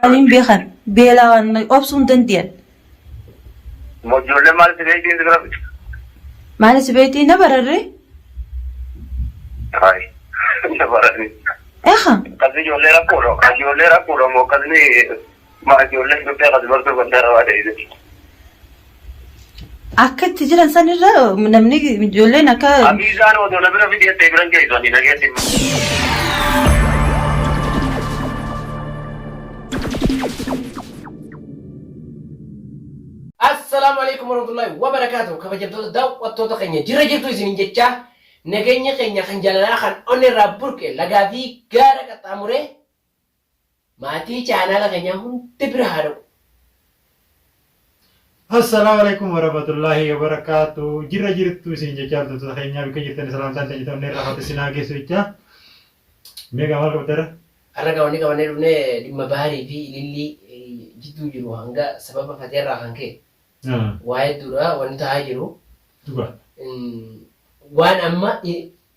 Aliin beekan beelaan obsuun dandeenya. Ijoollee maal ta'ee ittiin jira? Maali si beektii na bararree? Hayi, na bararree. Eeha. Kasi ijoollee rakkoodha moo akkasni ijoollee Itoophiyaa kasi bartuu kan darbaa ta'e. Akka itti jiran sanirra namni ijoolleen akka. Abiisaan otoo na bira fideettee biran geessu ani nageessi. Assalamualaikum warahmatullahi wabarakatuh. Kabajamtoota daawwattoota keenya jira jirtu isiniin jecha nageenya keenya kan jaalalaa kan onneerraa burqe lagaa fi gaara qaxxaamuree maatii chaanaala keenyaa hundi bira haa dhaqu. Assalamualaikum warahmatullahi wabarakatuh. Jira jirtu isin jecha daawwattoota keenyaa bika jirtan salaamtaan ta'e onneerraa hawwata sinaa geessu jecha. Meeqa maal qabdara? Har'a qabannee dhufnee dhimma baarii fi ilillii jidduu jiru hanga sababa fateerraa kan ka'e. Waa'ee dura wanti ta'aa jiru. Dhugaa. Waan amma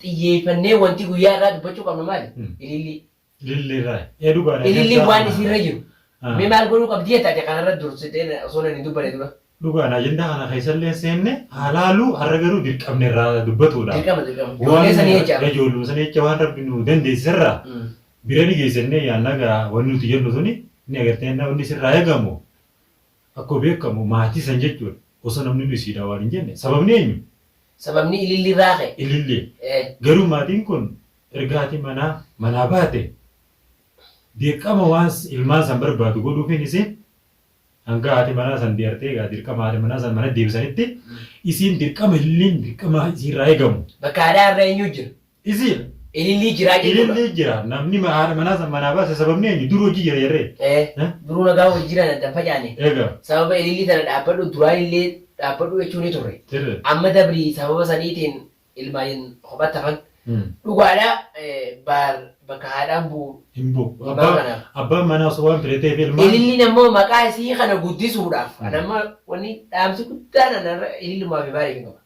xiyyeeffannee wanti guyyaa irraa dubbachuu qabnu maali? Ilillii. Ilillii irraa. Dhugaadha. Ilillii waan isirra jiru. Mee maal godhuu qabdi jettaate kanarra dursitee osoo nan hin dubbanne dura. Dhugaadha. Ajandaa kana keessallee seenne halaaluu har'a garuu dirqamne irraa dubbatudha. Dirqama. Ijoollee sanii jecha. Ijoollee sanii jecha waan rabbi nu dandeessisirraa. Bira ni geessannee yaannagaa wanti nuti jennu suni ni agartee namni sirraa eegamu. Akkuma beekamu maatii san jechuudha. Osoo namni nu isiidha waan hin jenne. Sababni eenyu? Sababni ilillii irraa ka'e. Ilillii. Garuu maatiin kun ergaatii manaa baate dirqama waan ilmaan san barbaadu godhuufiin isin hanga haati manaa san deertee egaa dirqama haati manaa san mana deebisanitti isiin dirqama ililliin dirqama isiirraa eegamu. Bakka aadaa irra eenyu jira? Isiin. Ilillii jiraa jechuudha. Ilillii jira. Namni haadha manaa san manaa baase sababni eenyu? Duruu hojii jira jarree. Duruu nagaa hojii jiran adda facaane. Egaa. Sababa ilillii tana dhaabbadhu duraan illee dhaabbadhu jechuun ni turre. Amma dabrii sababa saniitiin ilmaan kophatti hafan. Dhugaadhaa bakka haadhaan bu'u. Hin bu'u. Abbaan manaa osoo waan filatee fi ilmaan. Ililliin ammoo maqaa isii kana guddisuudhaaf. Kan amma wanni dhaamsi guddaan ilillumaa fi baay'ee qaba.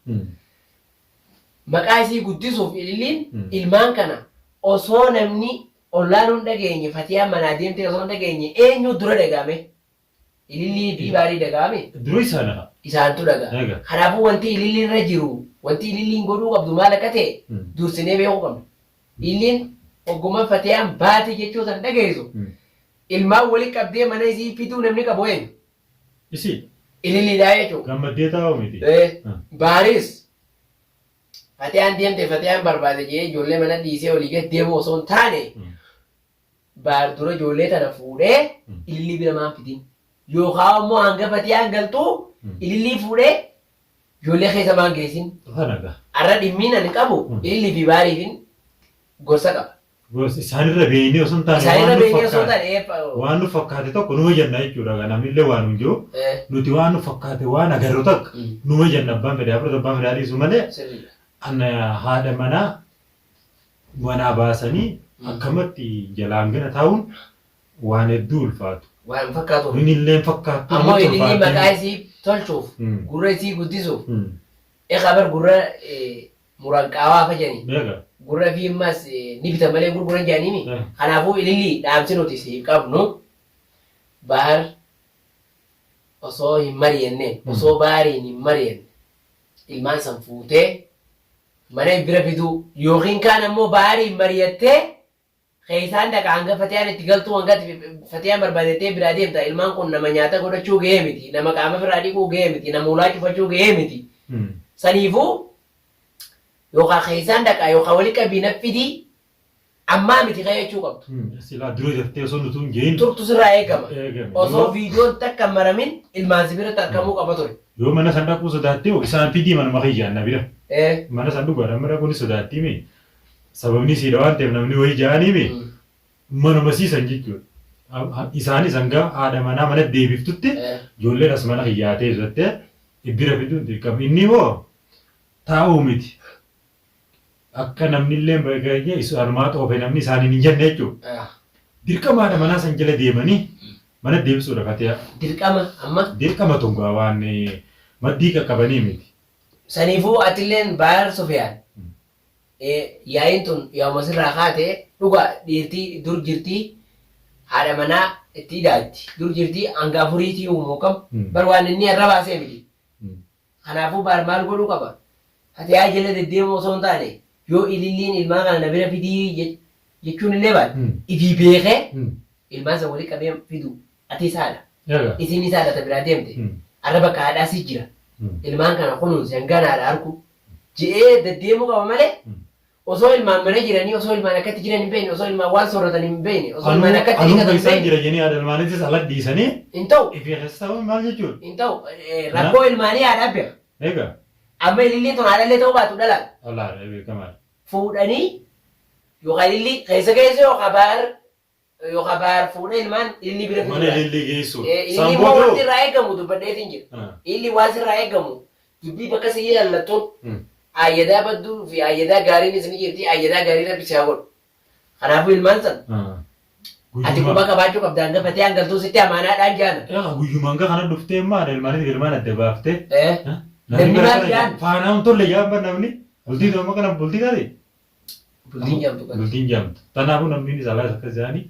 Maqaa isii guddisuuf ililliin ilmaan kana osoo namni ollaan hin dhageenye fatiyaan manaa deemtee osoo hin dhageenye eenyu dura dhagahame? Ilillii fi baarii dhagahame? Dura isaanidha. Isaantu dhagaha. Kanaafuu wanti ilillii irra jiru wanti ililliin godhuu qabdu maal akka ta'e dursinee beekuu qabna. Ililliin ogguma fatiyaan baate jechuu san dhageessu. Ilmaan walitti qabdee mana isii fiduu namni qabu eenyu? Isii. Ililliidhaa jechuudha. Gammaddee taa'u miti. Baaris. Fatiyaan deemte fatiyaan barbaade jee ijoollee mana dhiisee olii gad deemu osoo hin taane baar dura ijoollee tana fuudhee ilillii bira maan fidin. Yookaan immoo hanga fatiyaan galtuu ilillii fuudhee ijoollee keessa maan geessin. Har'a dhimmiin ani qabu ilillii fi baariifin gosa qaba. Isaanirra beeynee osoo hin taane. Isaanirra beeynee osoo hin taane. Waan nu fakkaate tokko numa jenna jechuudha. Namnillee waan nu jiru. Nuti waan nu fakkaate waan agarru takka numa jenna abbaan fedhe abbaan fedhe dhiisu malee. Anna haadha manaa baasanii akkamatti jalaan gana taa'uun waan hedduu ulfaatu. Waan fakkaatu. Inillee fakkaatu. Ammoo ilillii maqaa isii tolchuuf gurra isii guddisuuf egaa bar gurra muranqaawaa fajanii gurra fi ammas ni bitan malee gurguran jaaniimi. Kanaafuu ilillii dhaamsi nuti siif qabnu baar osoo hin mari'anne osoo baariin hin mari'anne ilmaan san fuutee mana bira fiduu yookiin kaan ammoo baarii mari'attee keessaan dhaqa hanga fatiyaan itti galtuu hanga fatiyaan barbaadettee biraa deemta. Ilmaan kun nama nyaata godhachuu gahee miti, nama qaama biraa dhiquu gahee miti, nama ulaa cufachuu gahee miti. Saniifuu yookaan keessaan dhaqa yookaan walii qabiina fidii ammaa miti qayyachuu qabdu. Silaa dura jettee osoo nuti hin gehin. Turtu sirraa eegama. Osoo viidiyoon takka maramin ilmaan sibiirratti argamuu qaba ture. Yoo mana san dhaquu sodaattee isaan fidii manuma kiyyaan na bira. Mana san dhugaadhaan mana kun sodaattii mi sababni siidha waan ta'eef namni wayii ja'anii mi manuma siisan jechuudha. Isaanis hanga haadha manaa mana deebiftutti ijoolleen as mana kiyyaatee irratti bira fiduun dirqama. Inni hoo taa'uu miti. Akka namni illee baay'ee isaanumaa xoofee namni isaanii hin jenne jechuudha. Dirqama haadha manaa san jala deemanii mana deebisuudha fatiyaa. Dirqama amma? Dirqama tungaa waan maddii qaqqabanii miti. Saniifuu atilleen baay'ee Sofiyaan yaa'iin tun yooma sirraa kaate dhuga dhiirtii dur jirtii haadha manaa اتيداتي دور جرتي أنغا فريتي وموكم بروان إني الربع سيمدي أنا أفو بارمال قولوا كبا هتي أجل الديمو صنطاني يو إلين الما كان نبينا فيدي يكون الليبال إذا بيخه الما زولي كبير فيدو أتي سالة إذا سالة تبرا ديمتي الربع كهذا سجرا الما كان خنون زنجان على أركو جاء الديمو كبا ماله وصول الما منجراني وصول الما نكت جيراني بيني وصول الما والصورتاني بيني وصول الما نكت جيراني بيني هذا الما نجلس على ديساني انتو في خستاو ما جيجول انتو ربو الماني على أبيع إيجا أما اللي تون على اللي توباتو دلال الله ربي كمان فوداني يقال اللي كيسا يو خبر فودا المان اللي بيرفض mana اللي جيسو اللي ما ودي رايكمو دبدي تنجر اللي واسي رايكمو تبي بكسي يلا تون ayyadaa badduu fi ayyadaa gaariin isin jirti ayyadaa gaariin bishaa godhu kanaafuu ilmaan san ati quba qabaachuu qabda hanga fatee hangaltuu sitti amaanaadhaan jaana guyyumaan kana dhuftee maal ilmaaniif ilmaan adda baaftee namni maal jaan faanaan tolle yaabba namni bultii dooma kana bultii gadi bultiin jaamtu kanaafuu namni salaas akka isaanii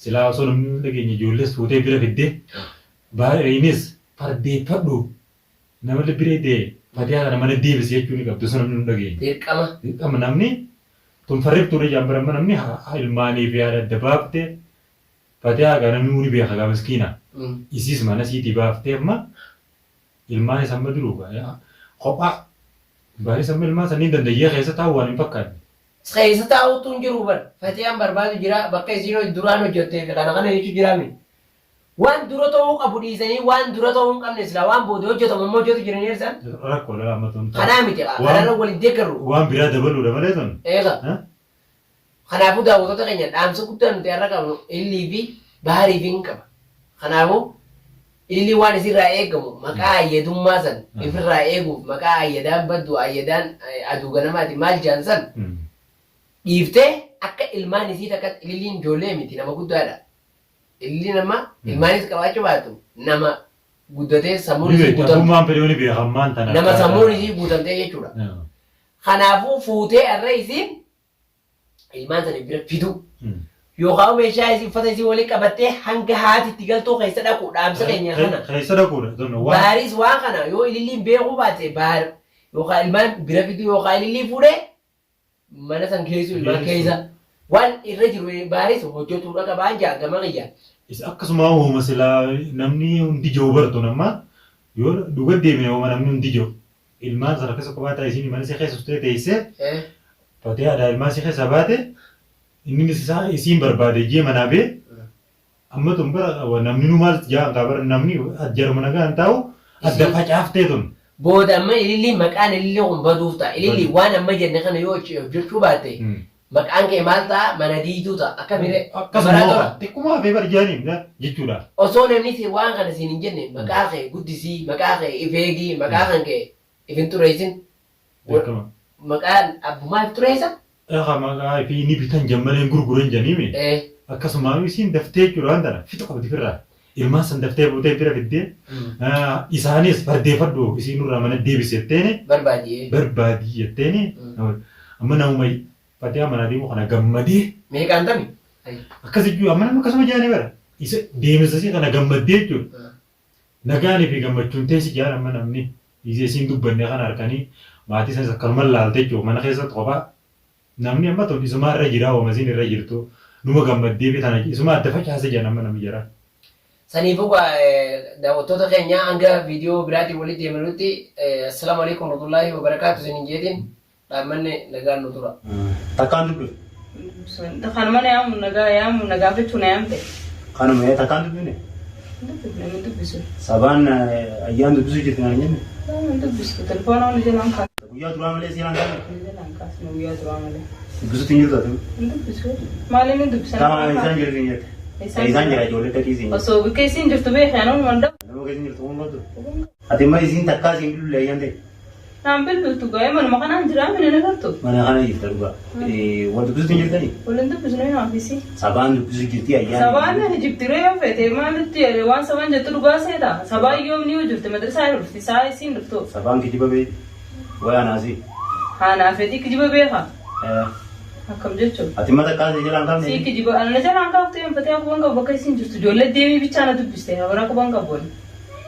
silaa osoo namni dhageenya ijoollees fuutee bira fiddee baay'inis fardeeffadhu namallee biree dee Fatiha kana mana deebisee jechuun ni qabdu sana nu dhageenya. Dirqama namni tun farreeftuu dha jaambara namni ilmaanii fi haadha adda baaftee Fatiha kana namni muni beeka gaa miskiina. Isiis mana siitii baaftee amma ilmaan isa amma duruu kophaa baay'ee samma ilmaan sanii dandayyee keessa taa'u waan hin fakkaanne. Keessa taa'utu hin jiru bara Fatihaan barbaadu jira bakka isin duraan hojjettee kana kana jechuun jiraami. Waan dura ta'uu qabu dhiisanii waan dura ta'uu hin qabne sila waan booda hojjetamu ammoo hojjetu jiranii eessan. Rakkoo dhala amma tun. Kanaa miti kanarra waliin deeggarru. Waan biraa dabaluudha malee tun. Eega. Kanaafuu daawwattoota keenya dhaamsa guddaa nuti har'a qabnu illii fi baarii fi hin qaba. Kanaafuu illii waan isirraa eegamu maqaa ayyadummaa san ifirraa eeguuf maqaa ayyadaan baddu ayyadaan aduu ganamaati maal jaan san dhiiftee akka ilmaan isii takkatti illiin ijoollee miti nama guddaadha. Illi nama ilmaanis qabaachuu baatu nama guddatee sammuun isii guutamte nama sammuun isii guutamtee jechuudha. Kanaafuu fuutee irra isiin ilmaan sana bira fidu yookaan meeshaa isii uffata isii waliin qabattee hanga haatitti galtuu keessa dhaqu dhaamsa keenya kana. Keessa dhaquudha. Baaris waan kana yoo ililliin beekuu baate baar yookaan ilmaan bira fidu yookaan ilillii fuudhee mana san keessu ilmaan keessa waan irra jiru baaris hojjetuudha qabaan jaagama qiyyaa. Akkasuma uuma silaa namni hundi jiru baratu nama yoo dhuga deemee uuma namni hundi jiru ilmaan sana keessa kophaa isiin mana ishee keessa ustee teessee fatee aadaa ilmaan ishee keessa baate inni isaa isiin barbaade jee manaa bee amma tun bara namni nu maal jaan qabara namni ajjar mana gaan taa'u adda facaaftee tun. Booda amma ililli maqaan ililli kun baduuf ta'a ililli waan amma jenne kana yoo hojjechuu baatte. Maqaan kee maal ta'a mana diiduu ta'a akka miree akkasuma xiqquma hafee barjaaniin jechuudha. Osoo namni si waan kana siin hin jenne maqaa kee guddisii maqaa kee ifeegii maqaa kan kee ifin xureessin. Maqaan abbummaa if xureessa. Maqaa fi ni bitan jammaleen gurguran janiimi. Akkasuma isiin daftee jechuudha waan tana fixa qabdi firraa. Ilmaan san daftee buutee bira fiddee isaanis fardeeffadhu isiin nurraa mana deebiseetteeni. Barbaadii jetteeni. Amma namummaa Fatiha mana deemu kana gammadee. Meeqaan tami? Akkasii amma nama akkasuma jaanii bara. Isa deemsisii kana gammadee jechuudha. Nagaanii fi gammachuun teessi jaan amma namni isiin dubbannee kana harkanii maatii isaanii akkanuma laaltee jechuudha mana keessatti kophaa. Namni amma tun isuma irra jira oomasiin irra jirtu numa gammadee fi tana isuma adda facaase jaan amma namni jira. Saniifuu daawwattoota keenya hanga viidiyoo biraatiin walitti deemanutti assalaamu alaikum warahmatullaahi wabarakaatu isiniin jeetiin. Dhaammanne nagaan nu tura. Takkaan dubbisu. Kanuma nagaa fichuu na yaamte. Kanuma takkaan dubbine. Namni dubbisu. Sabaan ayyaan dubbisu jirti naan jenne. Namni dubbisu telefoona wani jalaan kaas. Guyyaa duraa malee siinaan kaasa. Jalaan kaas guyyaa duraa malee. Dubbisutti hin jirtu ati. Dubbisu. Maaliin hin dubbisan? Taama isaan jirti hin jirti. Isaan jira ijoollee takii siin. Osoo bakka isiin jirtu beekaa nama manda. Nama keessa jirtu waan baddu. Ati immoo isiin takkaa siin bilbilee ayyaan ta'e. Naan bilbiltu ga'ee manuma kanaan jiraa mana nagartu. Mana kana jirta dhugaa. Waan dubbisutti hin jirtanii? Waliin dubbisu nama haafisi. Sabaan dubbisu jirti ayyaan. Sabaan jibtiree yoo feete maalitti waan sabaan jettu dhugaa seeta. Sabaan yoo ni jirti madrasaa dhufti saa isiin dhuftu. Sabaan kijiba beeti. Wayaa naasii. Haanaa fedhii kijiba beeka. Akkam jechuudha. Ati mata takkaa si jalaan qabne. Siiki jiba ana jalaan kaafte fatee akka banga bakka isin jirtu ijoollee deemee bichaa na dubbiste bara akka banga booni.